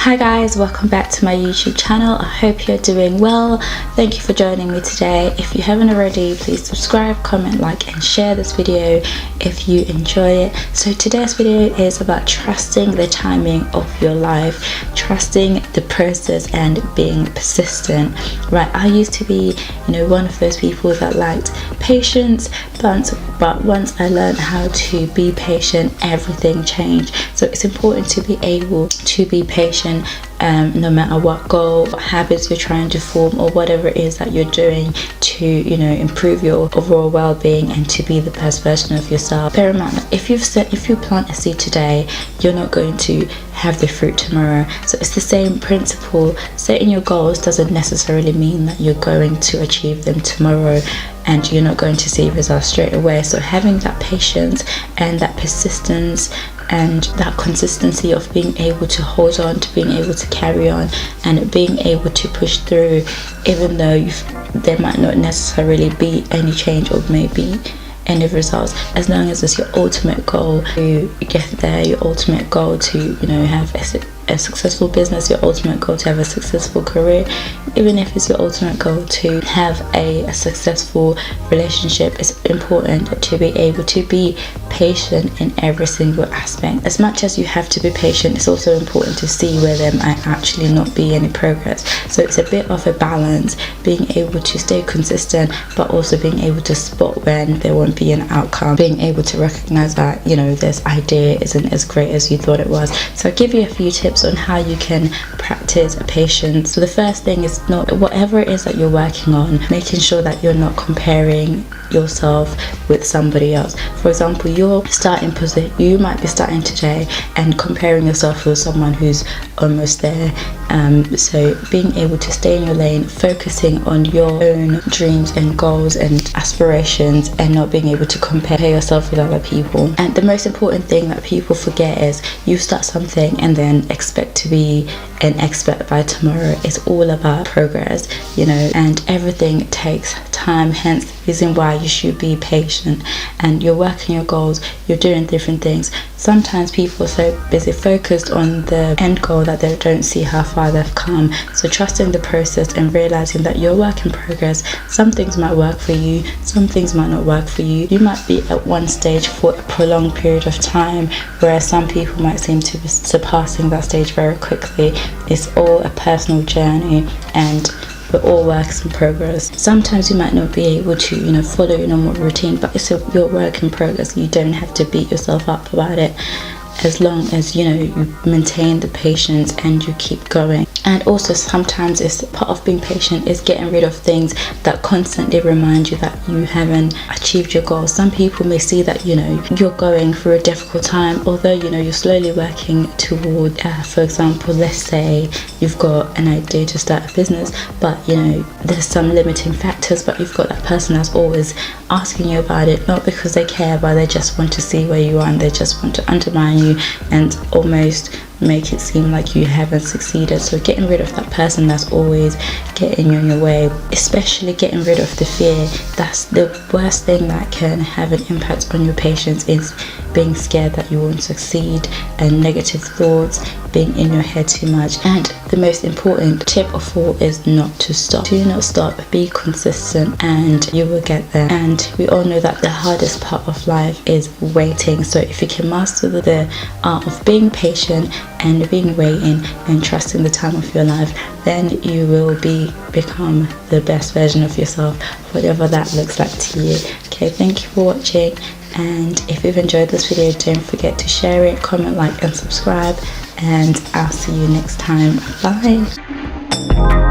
Hi guys, welcome back to my YouTube channel. I hope you're doing well. Thank you for joining me today. If you haven't already, please subscribe, comment, like and share this video if you enjoy it. So today's video is about trusting the timing of your life, trusting the process and being persistent. Right, I used to be one of those people that liked patience, but once I learned how to be patient, everything changed. So it's important to be able to be patient no matter what goal or habits you're trying to form or whatever it is that you're doing to improve your overall well-being and to be the best version of yourself. Bear in mind that if you plant a seed today, you're not going to have the fruit tomorrow. So it's the same principle. Setting your goals doesn't necessarily mean that you're going to achieve them tomorrow and you're not going to see results straight away. So having that patience and that persistence and that consistency of being able to hold on, to being able to carry on and being able to push through even though there might not necessarily be any change or maybe any results, as long as it's your ultimate goal to get there, your ultimate goal to have a successful business, your ultimate goal to have a successful career, even if it's your ultimate goal to have a successful relationship. It's important to be able to be patient in every single aspect. As much as you have to be patient, it's also important to see where there might actually not be any progress. So it's a bit of a balance, being able to stay consistent but also being able to spot when there won't be an outcome, being able to recognize that this idea isn't as great as you thought it was. So I'll give you a few tips on how you can practice patience. So the first thing is, whatever it is that you're working on, making sure that you're not comparing yourself with somebody else. For example, you might be starting today and comparing yourself with someone who's almost there. So being able to stay in your lane, focusing on your own dreams and goals and aspirations and not being able to compare yourself with other people. And the most important thing that people forget is you start something and then expect to be an expert by tomorrow. It's all about progress, and everything takes time, hence the reason why you should be patient and you're working your goals, you're doing different things. Sometimes people are so busy focused on the end goal that they don't see how far they've come. So trusting the process and realizing that you're a work in progress. Some things might work for you, some things might not work for you. You might be at one stage for a prolonged period of time, whereas some people might seem to be surpassing that stage very quickly. It's all a personal journey and we're all works in progress. Sometimes you might not be able to follow your normal routine, but it's your work in progress. You don't have to beat yourself up about it, as long as you maintain the patience and you keep going. And also sometimes it's part of being patient is getting rid of things that constantly remind you that you haven't achieved your goals. Some people may see that you're going through a difficult time, although you're slowly working toward for example, let's say you've got an idea to start a business, but there's some limiting factors, but you've got that person that's always asking you about it, not because they care, but they just want to see where you are and they just want to undermine you and almost make it seem like you haven't succeeded. So getting rid of that person that's always getting you in your way, especially getting rid of the fear. That's the worst thing that can have an impact on your patience, is being scared that you won't succeed and negative thoughts, being in your head too much. And the most important tip of all is not to stop. Do not stop, be consistent and you will get there. And we all know that the hardest part of life is waiting. So if you can master the art of being patient and being waiting and trusting the time of your life, then you will become the best version of yourself, whatever that looks like to you. Okay, thank you for watching, and if you've enjoyed this video, don't forget to share it, comment, like and subscribe, and I'll see you next time. Bye.